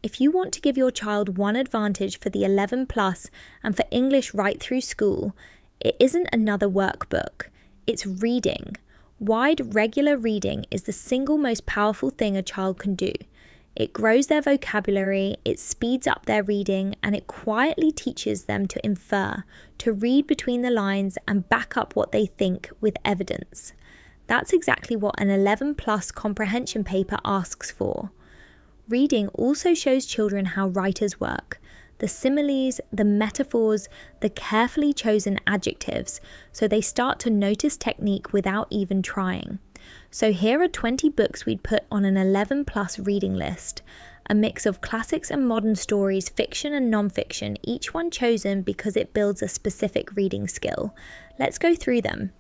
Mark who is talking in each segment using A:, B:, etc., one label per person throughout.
A: if you want to give your child one advantage for the 11 plus and for English right through school, it isn't another workbook, it's reading. Wide, regular reading is the single most powerful thing a child can do. It grows their vocabulary, it speeds up their reading, and it quietly teaches them to infer, to read between the lines and back up what they think with evidence. That's exactly what an 11 plus comprehension paper asks for. Reading also shows children how writers work. The similes, the metaphors, the carefully chosen adjectives, so they start to notice technique without even trying. So here are 20 books we'd put on an 11 plus reading list, a mix of classics and modern stories, fiction and non-fiction, each one chosen because it builds a specific reading skill. Let's go through them.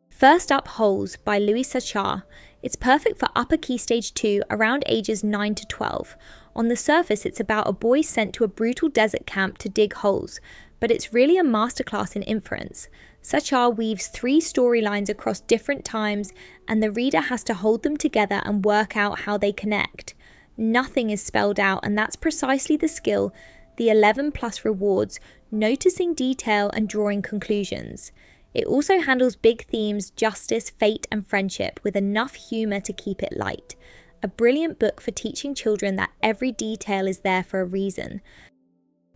A: First up, Holes by Louis Sachar. It's perfect for upper key stage 2 around ages 9 to 12. On the surface, it's about a boy sent to a brutal desert camp to dig holes, but it's really a masterclass in inference. Sachar weaves 3 storylines across different times, and the reader has to hold them together and work out how they connect. Nothing is spelled out, and that's precisely the skill the 11 plus rewards, noticing detail and drawing conclusions. It also handles big themes, justice, fate, and friendship with enough humour to keep it light. A brilliant book for teaching children that every detail is there for a reason.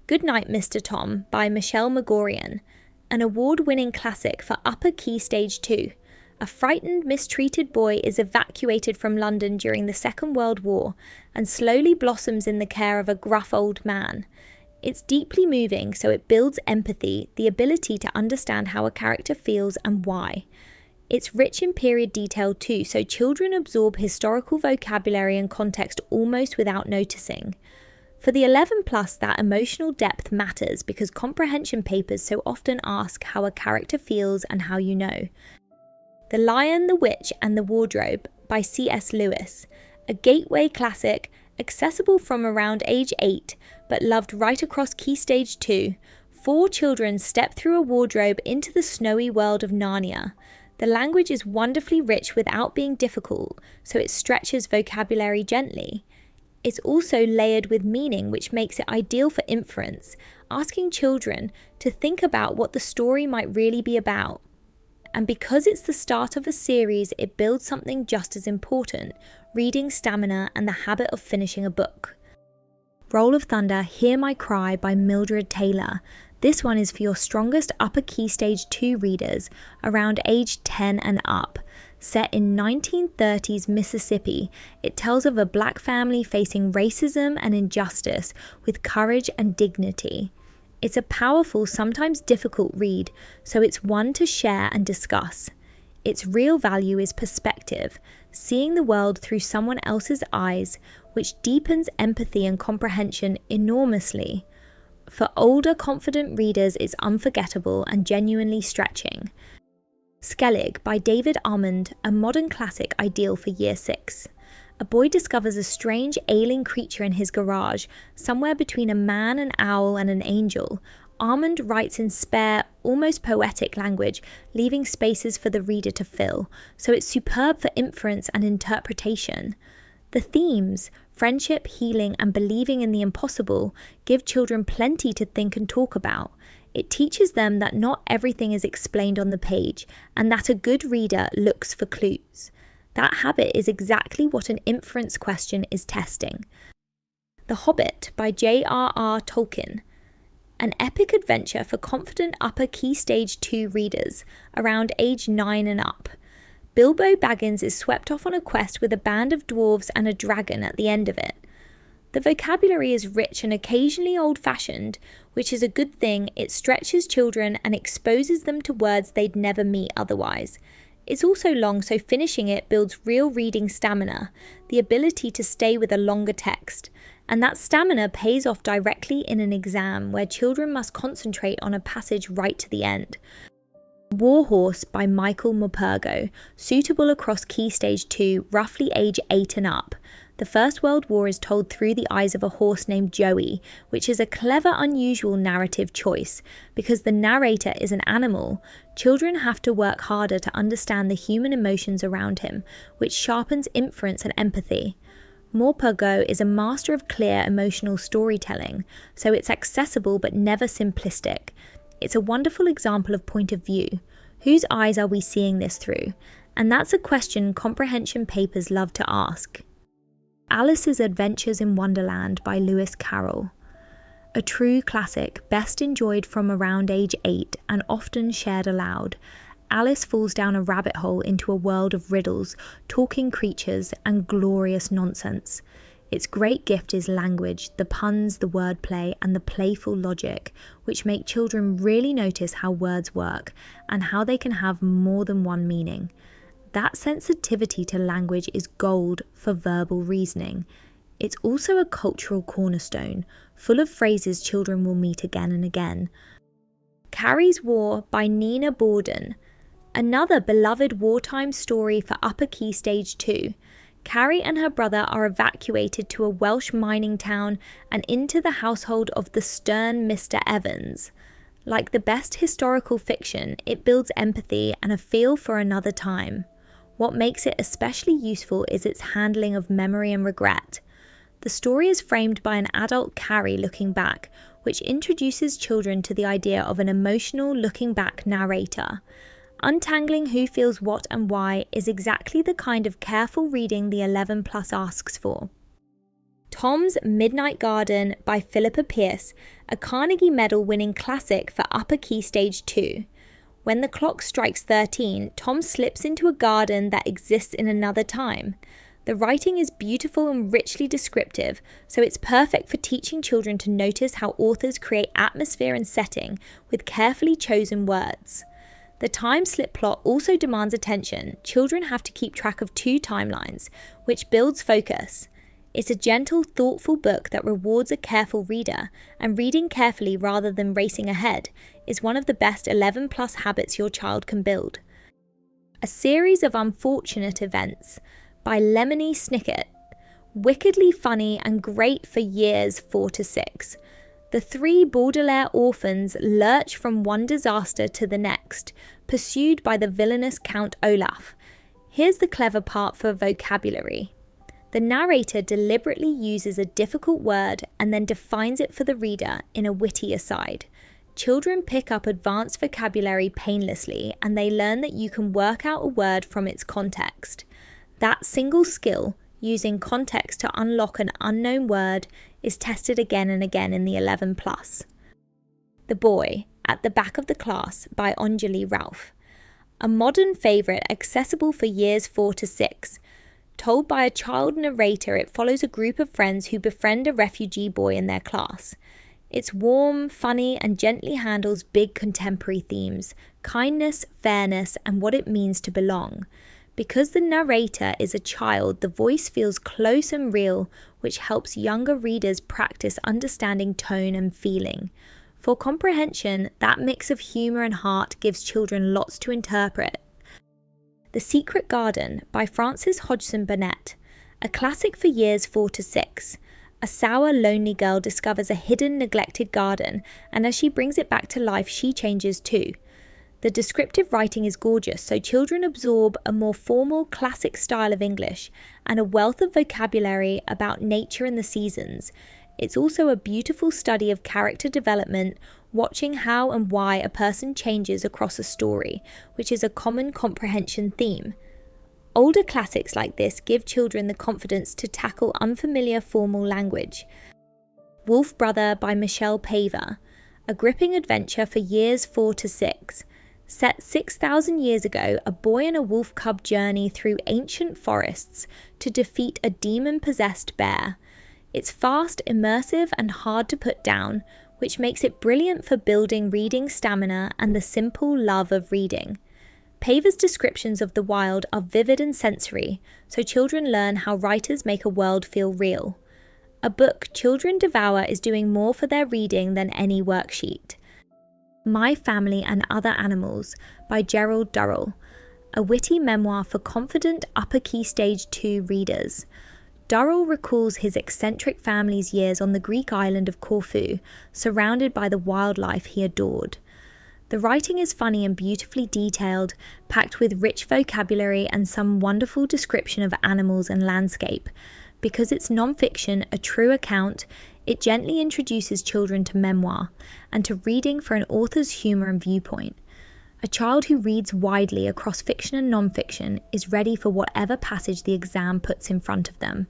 A: Goodnight Mister Tom by Michelle Magorian. An award-winning classic for upper key stage 2. A frightened, mistreated boy is evacuated from London during the Second World War and slowly blossoms in the care of a gruff old man. It's deeply moving, so it builds empathy, the ability to understand how a character feels and why. It's rich in period detail too, so children absorb historical vocabulary and context almost without noticing. For the 11 plus, that emotional depth matters because comprehension papers so often ask how a character feels and how you know. The Lion, the Witch and the Wardrobe by C.S. Lewis. A gateway classic, accessible from around age 8, but loved right across key stage 2. 4 children step through a wardrobe into the snowy world of Narnia. The language is wonderfully rich without being difficult, so it stretches vocabulary gently. It's also layered with meaning, which makes it ideal for inference, asking children to think about what the story might really be about. And because it's the start of a series, it builds something just as important, reading stamina and the habit of finishing a book. Roll of Thunder, Hear My Cry by Mildred Taylor. This one is for your strongest upper key stage 2 readers, around age 10 and up. Set in 1930s Mississippi, it tells of a black family facing racism and injustice with courage and dignity. It's a powerful, sometimes difficult read, so it's one to share and discuss. Its real value is perspective, seeing the world through someone else's eyes, which deepens empathy and comprehension enormously. For older, confident readers, it's unforgettable and genuinely stretching. Skellig by David Almond, a modern classic ideal for Year 6. A boy discovers a strange, ailing creature in his garage, somewhere between a man, an owl, and an angel. Almond writes in spare, almost poetic language, leaving spaces for the reader to fill, so it's superb for inference and interpretation. The themes, friendship, healing, and believing in the impossible, give children plenty to think and talk about. It teaches them that not everything is explained on the page, and that a good reader looks for clues. That habit is exactly what an inference question is testing. The Hobbit by J.R.R. Tolkien. An epic adventure for confident upper key stage 2 readers, around age 9 and up. Bilbo Baggins is swept off on a quest with a band of dwarves and a dragon at the end of it. The vocabulary is rich and occasionally old-fashioned, which is a good thing. It stretches children and exposes them to words they'd never meet otherwise. It's also long, so finishing it builds real reading stamina, the ability to stay with a longer text. And that stamina pays off directly in an exam where children must concentrate on a passage right to the end. Warhorse by Michael Morpurgo, suitable across key stage 2, roughly age 8 and up. The First World War is told through the eyes of a horse named Joey, which is a clever, unusual narrative choice. Because the narrator is an animal, children have to work harder to understand the human emotions around him, which sharpens inference and empathy. Morpurgo is a master of clear emotional storytelling, so it's accessible but never simplistic. It's a wonderful example of point of view. Whose eyes are we seeing this through? And that's a question comprehension papers love to ask. Alice's Adventures in Wonderland by Lewis Carroll. A true classic, best enjoyed from around age 8 and often shared aloud. Alice falls down a rabbit hole into a world of riddles, talking creatures, and glorious nonsense. Its great gift is language, the puns, the wordplay, and the playful logic, which make children really notice how words work and how they can have more than one meaning. That sensitivity to language is gold for verbal reasoning. It's also a cultural cornerstone, full of phrases children will meet again and again. Carrie's War by Nina Borden. Another beloved wartime story for upper key stage 2. Carrie and her brother are evacuated to a Welsh mining town and into the household of the stern Mr. Evans. Like the best historical fiction, it builds empathy and a feel for another time. What makes it especially useful is its handling of memory and regret. The story is framed by an adult Carrie looking back, which introduces children to the idea of an emotional looking back narrator. Untangling who feels what and why is exactly the kind of careful reading the 11 plus asks for. Tom's Midnight Garden by Philippa Pierce, a Carnegie Medal winning classic for upper key stage 2. When the clock strikes 13, Tom slips into a garden that exists in another time. The writing is beautiful and richly descriptive, so it's perfect for teaching children to notice how authors create atmosphere and setting with carefully chosen words. The time slip plot also demands attention. Children have to keep track of 2 timelines, which builds focus. It's a gentle, thoughtful book that rewards a careful reader, and reading carefully rather than racing ahead is one of the best 11 plus habits your child can build. A Series of Unfortunate Events by Lemony Snicket. Wickedly funny and great for years 4 to 6. The 3 Baudelaire orphans lurch from one disaster to the next, pursued by the villainous Count Olaf. Here's the clever part for vocabulary. The narrator deliberately uses a difficult word and then defines it for the reader in a witty aside. Children pick up advanced vocabulary painlessly, and they learn that you can work out a word from its context. That single skill, using context to unlock an unknown word, is tested again and again in the 11 plus. The Boy at the Back of the Class by Anjali Ralph. A modern favourite accessible for years 4 to 6. Told by a child narrator, it follows a group of friends who befriend a refugee boy in their class. It's warm, funny, and gently handles big contemporary themes, kindness, fairness, and what it means to belong. Because the narrator is a child, the voice feels close and real, which helps younger readers practice understanding tone and feeling. For comprehension, that mix of humour and heart gives children lots to interpret. The Secret Garden by Frances Hodgson Burnett, a classic for years 4 to 6. A sour, lonely girl discovers a hidden, neglected garden, and as she brings it back to life, she changes too. The descriptive writing is gorgeous, so children absorb a more formal, classic style of English and a wealth of vocabulary about nature and the seasons. It's also a beautiful study of character development, watching how and why a person changes across a story, which is a common comprehension theme. Older classics like this give children the confidence to tackle unfamiliar formal language. Wolf Brother by Michelle Paver, a gripping adventure for years 4 to 6. Set 6,000 years ago, a boy and a wolf cub journey through ancient forests to defeat a demon-possessed bear. It's fast, immersive, and hard to put down, which makes it brilliant for building reading stamina and the simple love of reading. Paver's descriptions of the wild are vivid and sensory, so children learn how writers make a world feel real. A book children devour is doing more for their reading than any worksheet. My Family and Other Animals by Gerald Durrell, a witty memoir for confident upper key stage 2 readers. Durrell recalls his eccentric family's years on the Greek island of Corfu, surrounded by the wildlife he adored. The writing is funny and beautifully detailed, packed with rich vocabulary and some wonderful description of animals and landscape. Because it's non-fiction, a true account, it gently introduces children to memoir and to reading for an author's humour and viewpoint. A child who reads widely across fiction and non-fiction is ready for whatever passage the exam puts in front of them.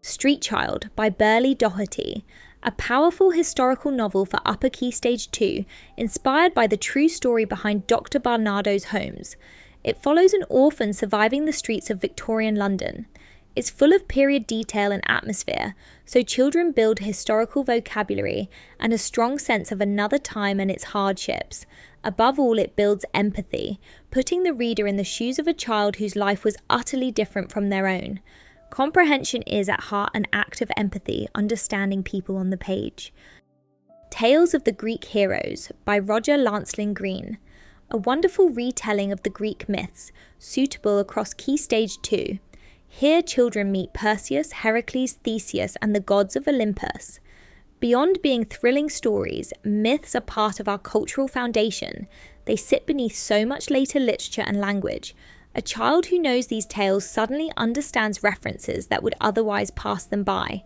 A: Street Child by Burleigh Doherty, a powerful historical novel for upper Key Stage 2, inspired by the true story behind Dr. Barnardo's Holmes. It follows an orphan surviving the streets of Victorian London. It's full of period detail and atmosphere, so children build historical vocabulary and a strong sense of another time and its hardships. Above all, it builds empathy, putting the reader in the shoes of a child whose life was utterly different from their own. Comprehension is at heart an act of empathy, understanding people on the page. Tales of the Greek Heroes by Roger Lancelyn Green, a wonderful retelling of the Greek myths, suitable across Key Stage 2. Here children meet Perseus, Heracles, Theseus, and the gods of Olympus. Beyond being thrilling stories, myths are part of our cultural foundation. They sit beneath so much later literature and language. A child who knows these tales suddenly understands references that would otherwise pass them by.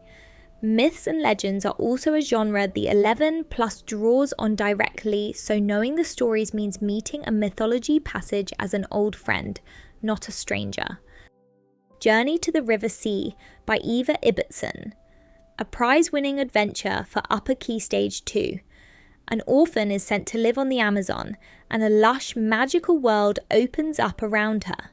A: Myths and legends are also a genre the 11+ draws on directly, so knowing the stories means meeting a mythology passage as an old friend, not a stranger. Journey to the River Sea by Eva Ibbotson, a prize-winning adventure for upper Key Stage 2. An orphan is sent to live on the Amazon, and a lush, magical world opens up around her.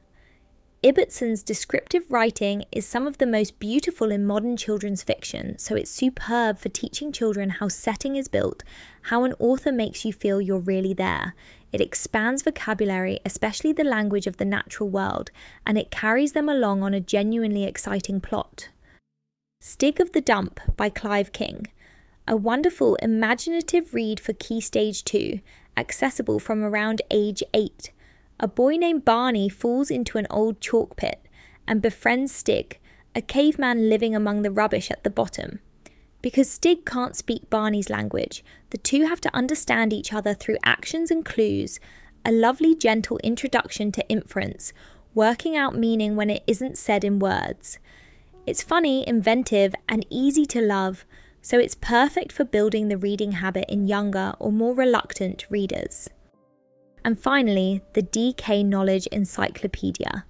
A: Ibbotson's descriptive writing is some of the most beautiful in modern children's fiction, so it's superb for teaching children how setting is built, how an author makes you feel you're really there. It expands vocabulary, especially the language of the natural world, and it carries them along on a genuinely exciting plot. Stig of the Dump by Clive King, a wonderful imaginative read for Key Stage 2, accessible from around age 8. A boy named Barney falls into an old chalk pit and befriends Stig, a caveman living among the rubbish at the bottom. Because Stig can't speak Barney's language, the two have to understand each other through actions and clues, a lovely gentle introduction to inference, working out meaning when it isn't said in words. It's funny, inventive, and easy to love, so it's perfect for building the reading habit in younger or more reluctant readers. And finally, the DK Knowledge Encyclopedia.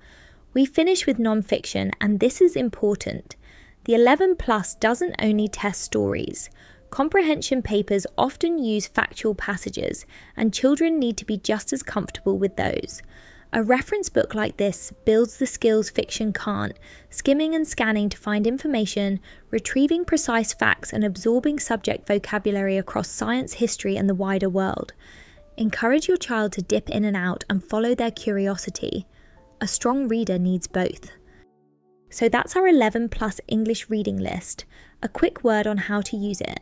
A: We finish with non-fiction, and this is important. The 11+ doesn't only test stories. Comprehension papers often use factual passages, and children need to be just as comfortable with those. A reference book like this builds the skills fiction can't, skimming and scanning to find information, retrieving precise facts, and absorbing subject vocabulary across science, history, and the wider world. Encourage your child to dip in and out and follow their curiosity. A strong reader needs both. So that's our 11+ English reading list. A quick word on how to use it.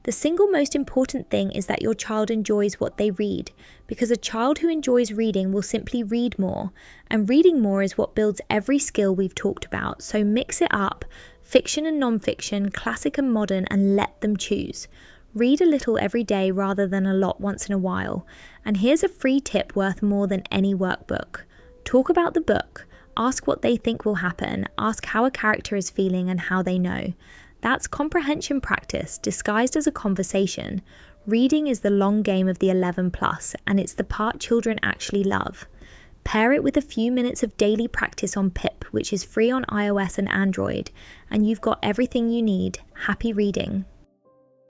A: The single most important thing is that your child enjoys what they read, because a child who enjoys reading will simply read more, and reading more is what builds every skill we've talked about, so mix it up, fiction and non-fiction, classic and modern, and let them choose. Read a little every day rather than a lot once in a while. And here's a free tip worth more than any workbook. Talk about the book, ask what they think will happen, ask how a character is feeling and how they know. That's comprehension practice disguised as a conversation. Reading is the long game of the 11+, and it's the part children actually love. Pair it with a few minutes of daily practice on Pip, which is free on iOS and Android, and you've got everything you need. Happy reading.